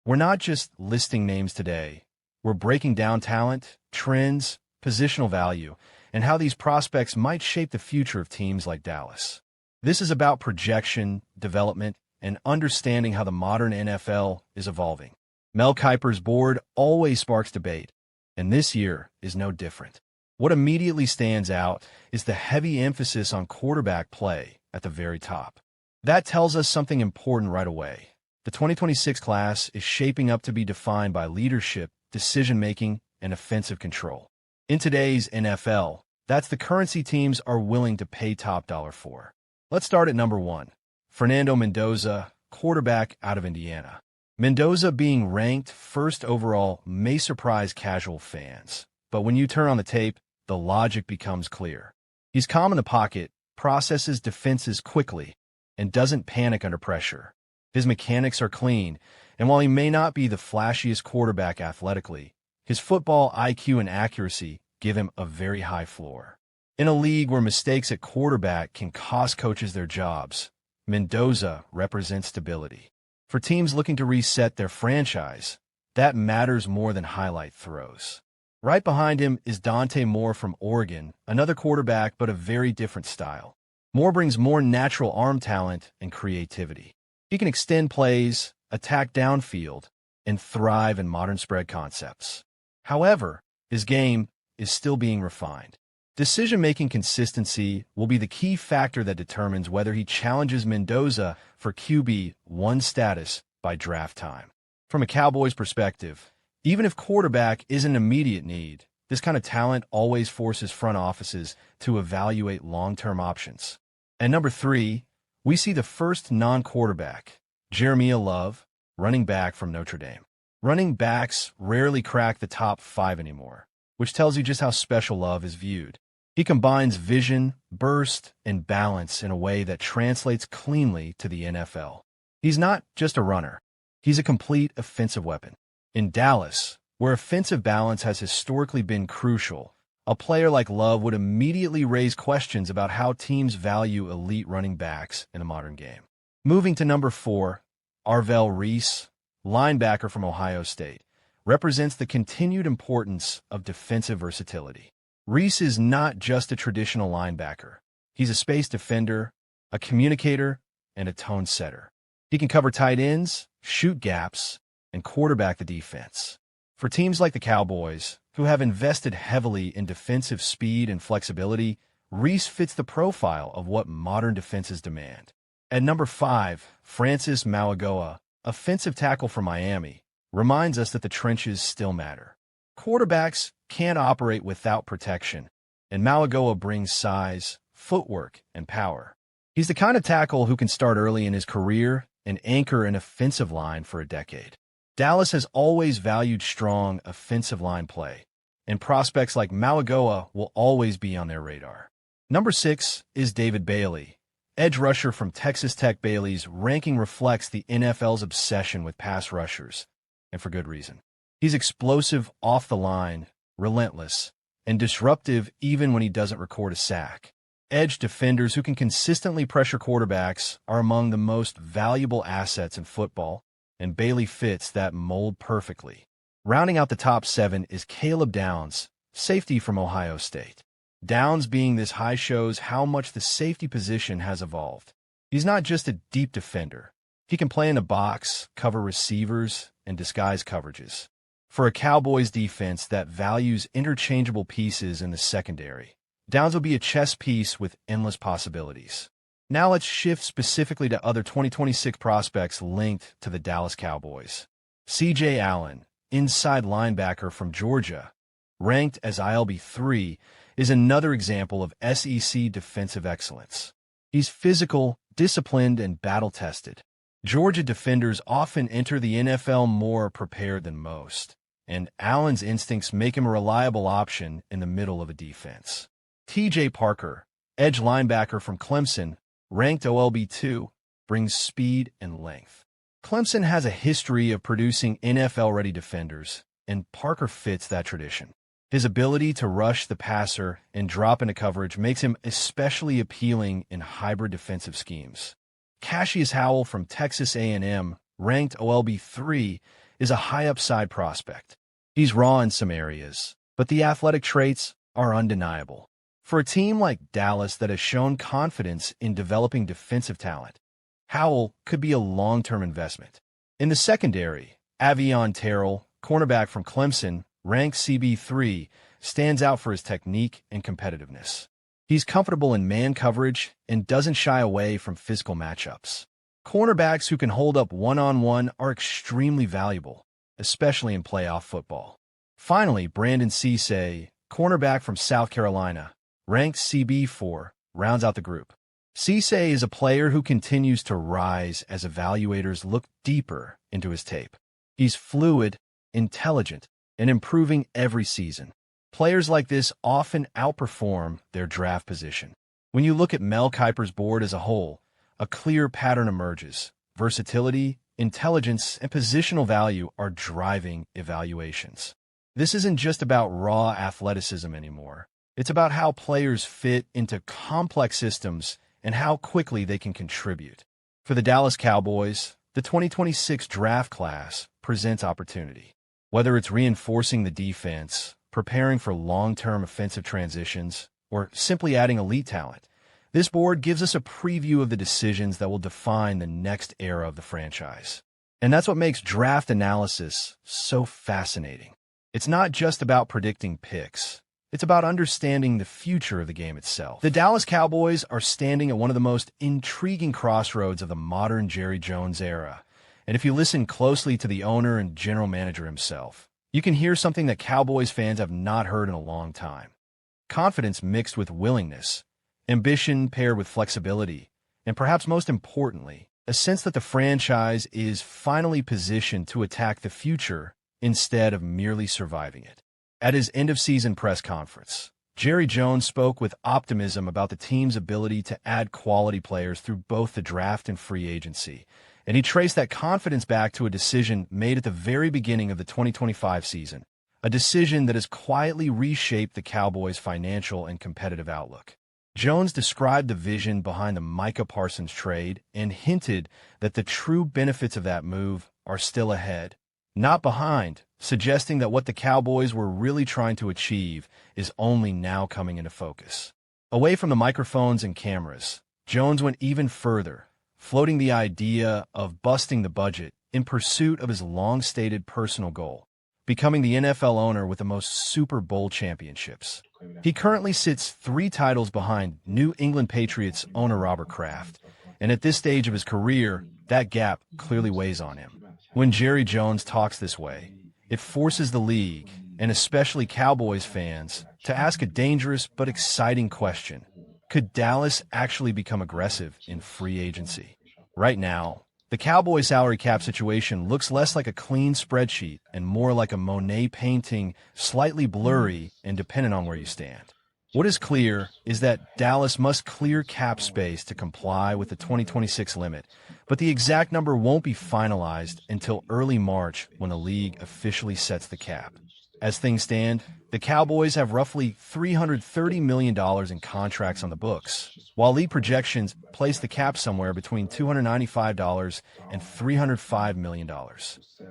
We're not just listing names today. We're breaking down talent, trends, positional value, and how these prospects might shape the future of teams like Dallas. This is about projection, development, and understanding how the modern NFL is evolving. Mel Kiper's board always sparks debate, and this year is no different. What immediately stands out is the heavy emphasis on quarterback play at the very top. That tells us something important right away. The 2026 class is shaping up to be defined by leadership, decision-making, and offensive control. In today's NFL, that's the currency teams are willing to pay top dollar for. Let's start at number 1. Fernando Mendoza, quarterback out of Indiana. Mendoza being ranked first overall may surprise casual fans, but when you turn on the tape, the logic becomes clear. He's calm in the pocket, processes defenses quickly, and doesn't panic under pressure. His mechanics are clean, and while he may not be the flashiest quarterback athletically, his football IQ and accuracy give him a very high floor. In a league where mistakes at quarterback can cost coaches their jobs, Mendoza represents stability. For teams looking to reset their franchise, that matters more than highlight throws. Right behind him is Dante Moore from Oregon, another quarterback but a very different style. Moore brings more natural arm talent and creativity. He can extend plays, attack downfield, and thrive in modern spread concepts. However, his game is still being refined. Decision-making consistency will be the key factor that determines whether he challenges Mendoza for QB1 status by draft time. From a Cowboys perspective, even if quarterback is an immediate need, this kind of talent always forces front offices to evaluate long-term options. And number 3, we see the first non-quarterback, Jeremiah Love, running back from Notre Dame. Running backs rarely crack the top 5 anymore, which tells you just how special Love is viewed. He combines vision, burst, and balance in a way that translates cleanly to the NFL. He's not just a runner. He's a complete offensive weapon. In Dallas, where offensive balance has historically been crucial, a player like Love would immediately raise questions about how teams value elite running backs in a modern game. Moving to number 4, Arvell Reese, linebacker from Ohio State, represents the continued importance of defensive versatility. Reese is not just a traditional linebacker. He's a space defender, a communicator, and a tone setter. He can cover tight ends, shoot gaps, and quarterback the defense. For teams like the Cowboys, who have invested heavily in defensive speed and flexibility, Reese fits the profile of what modern defenses demand. At number 5, Francis Mauigoa, offensive tackle from Miami, reminds us that the trenches still matter. Quarterbacks can't operate without protection, and Mauigoa brings size, footwork, and power. He's the kind of tackle who can start early in his career and anchor an offensive line for a decade. Dallas has always valued strong offensive line play, and prospects like Mauigoa will always be on their radar. Number 6 is David Bailey, edge rusher from Texas Tech. Bailey's ranking reflects the NFL's obsession with pass rushers, and for good reason. He's explosive off the line, relentless, and disruptive even when he doesn't record a sack. Edge defenders who can consistently pressure quarterbacks are among the most valuable assets in football, and Bailey fits that mold perfectly. Rounding out the top 7 is Caleb Downs, safety from Ohio State. Downs being this high shows how much the safety position has evolved. He's not just a deep defender. He can play in the box, cover receivers, and disguise coverages. For a Cowboys defense that values interchangeable pieces in the secondary, Downs will be a chess piece with endless possibilities. Now let's shift specifically to other 2026 prospects linked to the Dallas Cowboys. C.J. Allen, inside linebacker from Georgia, ranked as ILB3, is another example of SEC defensive excellence. He's physical, disciplined, and battle-tested. Georgia defenders often enter the NFL more prepared than most, and Allen's instincts make him a reliable option in the middle of a defense. T.J. Parker, edge linebacker from Clemson, ranked OLB2, brings speed and length. Clemson has a history of producing NFL-ready defenders, and Parker fits that tradition. His ability to rush the passer and drop into coverage makes him especially appealing in hybrid defensive schemes. Cassius Howell from Texas A&M, ranked OLB3, is a high-upside prospect. He's raw in some areas, but the athletic traits are undeniable. For a team like Dallas that has shown confidence in developing defensive talent, Howell could be a long-term investment. In the secondary, Avion Terrell, cornerback from Clemson, ranked CB3, stands out for his technique and competitiveness. He's comfortable in man coverage and doesn't shy away from physical matchups. Cornerbacks who can hold up one-on-one are extremely valuable, especially in playoff football. Finally, Brandon Cisse, cornerback from South Carolina, ranked CB4, rounds out the group. Cisse is a player who continues to rise as evaluators look deeper into his tape. He's fluid, intelligent, and improving every season. Players like this often outperform their draft position. When you look at Mel Kiper's board as a whole, a clear pattern emerges. Versatility, intelligence, and positional value are driving evaluations. This isn't just about raw athleticism anymore. It's about how players fit into complex systems and how quickly they can contribute. For the Dallas Cowboys, the 2026 draft class presents opportunity. Whether it's reinforcing the defense, preparing for long-term offensive transitions, or simply adding elite talent, this board gives us a preview of the decisions that will define the next era of the franchise. And that's what makes draft analysis so fascinating. It's not just about predicting picks. It's about understanding the future of the game itself. The Dallas Cowboys are standing at one of the most intriguing crossroads of the modern Jerry Jones era. And if you listen closely to the owner and general manager himself, you can hear something that Cowboys fans have not heard in a long time. Confidence mixed with willingness, ambition paired with flexibility, and perhaps most importantly, a sense that the franchise is finally positioned to attack the future instead of merely surviving it. At his end-of-season press conference, Jerry Jones spoke with optimism about the team's ability to add quality players through both the draft and free agency, and he traced that confidence back to a decision made at the very beginning of the 2025 season, a decision that has quietly reshaped the Cowboys' financial and competitive outlook. Jones described the vision behind the Micah Parsons trade and hinted that the true benefits of that move are still ahead, not behind, suggesting that what the Cowboys were really trying to achieve is only now coming into focus. Away from the microphones and cameras, Jones went even further, floating the idea of busting the budget in pursuit of his long-stated personal goal, becoming the NFL owner with the most Super Bowl championships. He currently sits 3 titles behind New England Patriots owner Robert Kraft, and at this stage of his career, that gap clearly weighs on him. When Jerry Jones talks this way, it forces the league, and especially Cowboys fans, to ask a dangerous but exciting question. Could Dallas actually become aggressive in free agency? Right now, the Cowboys' salary cap situation looks less like a clean spreadsheet and more like a Monet painting, slightly blurry and dependent on where you stand. What is clear is that Dallas must clear cap space to comply with the 2026 limit, but the exact number won't be finalized until early March when the league officially sets the cap. As things stand, the Cowboys have roughly $330 million in contracts on the books, while league projections place the cap somewhere between $295 and $305 million.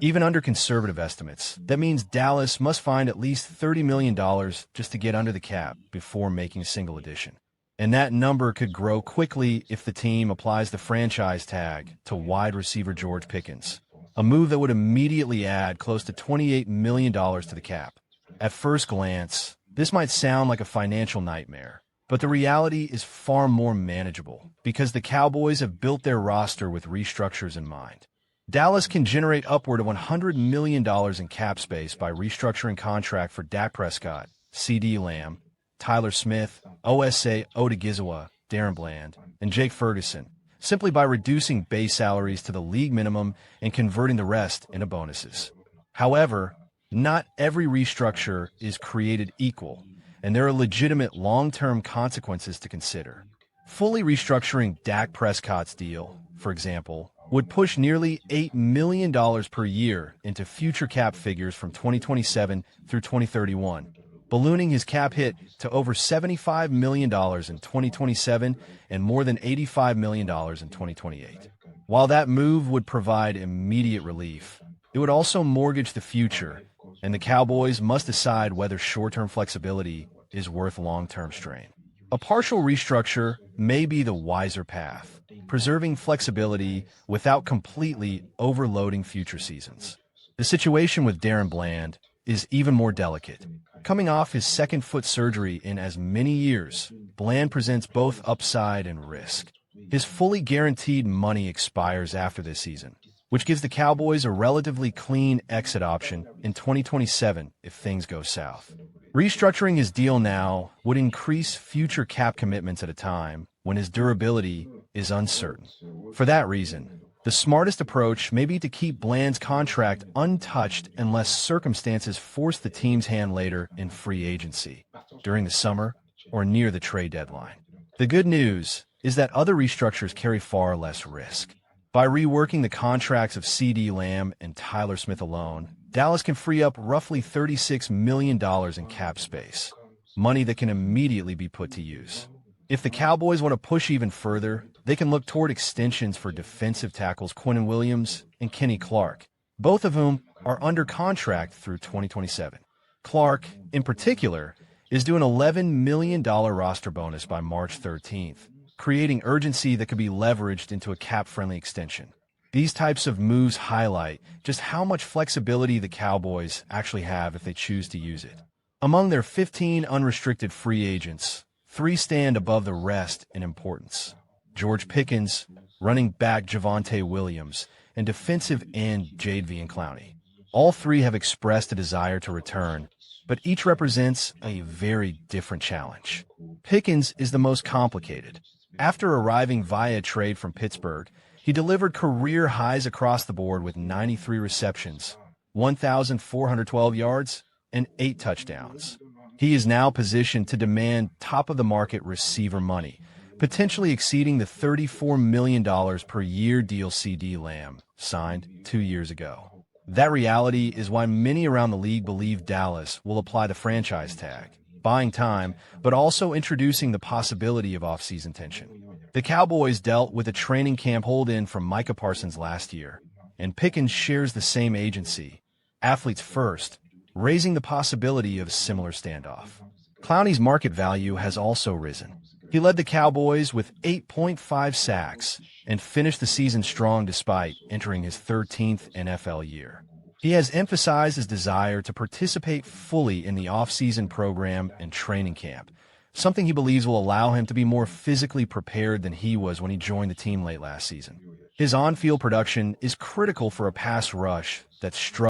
Even under conservative estimates, that means Dallas must find at least $30 million just to get under the cap before making a single addition. And that number could grow quickly if the team applies the franchise tag to wide receiver George Pickens, a move that would immediately add close to $28 million to the cap. At first glance, this might sound like a financial nightmare, but the reality is far more manageable because the Cowboys have built their roster with restructures in mind. Dallas can generate upward of $100 million in cap space by restructuring contract for Dak Prescott, C.D. Lamb, Tyler Smith, OSA Odigizwa, Darren Bland, and Jake Ferguson, simply by reducing base salaries to the league minimum and converting the rest into bonuses. However, not every restructure is created equal, and there are legitimate long-term consequences to consider. Fully restructuring Dak Prescott's deal, for example, would push nearly $8 million per year into future cap figures from 2027 through 2031, ballooning his cap hit to over $75 million in 2027 and more than $85 million in 2028. While that move would provide immediate relief, It would also mortgage the future, and the Cowboys must decide whether short-term flexibility is worth long-term strain. A partial restructure may be the wiser path, preserving flexibility without completely overloading future seasons. The situation with Darren Bland is even more delicate. Coming off his second foot surgery in as many years, Bland presents both upside and risk. His fully guaranteed money expires after this season, which gives the Cowboys a relatively clean exit option in 2027 if things go south. Restructuring his deal now would increase future cap commitments at a time when his durability is uncertain. For that reason, the smartest approach may be to keep Bland's contract untouched unless circumstances force the team's hand later in free agency, during the summer, or near the trade deadline. The good news is that other restructures carry far less risk. By reworking the contracts of C.D. Lamb and Tyler Smith alone, Dallas can free up roughly $36 million in cap space, money that can immediately be put to use. If the Cowboys want to push even further, they can look toward extensions for defensive tackles Quinnen Williams and Kenny Clark, both of whom are under contract through 2027. Clark, in particular, is due an $11 million roster bonus by March 13th, creating urgency that could be leveraged into a cap-friendly extension. These types of moves highlight just how much flexibility the Cowboys actually have if they choose to use it. Among their 15 unrestricted free agents, 3 stand above the rest in importance: George Pickens, running back Javonte Williams, and defensive end Jadeveon Clowney. All 3 have expressed a desire to return, but each represents a very different challenge. Pickens is the most complicated. After arriving via trade from Pittsburgh, he delivered career highs across the board with 93 receptions, 1,412 yards, and 8 touchdowns. He is now positioned to demand top-of-the-market receiver money, potentially exceeding the $34 million per year deal C.D. Lamb signed 2 years ago. That reality is why many around the league believe Dallas will apply the franchise tag, buying time, but also introducing the possibility of off-season tension. The Cowboys dealt with a training camp hold-in from Micah Parsons last year, and Pickens shares the same agency, athletes first, raising the possibility of a similar standoff. Clowney's market value has also risen. He led the Cowboys with 8.5 sacks and finished the season strong despite entering his 13th NFL year. He has emphasized his desire to participate fully in the off-season program and training camp, something he believes will allow him to be more physically prepared than he was when he joined the team late last season. His on-field production is critical for a pass rush that's struggling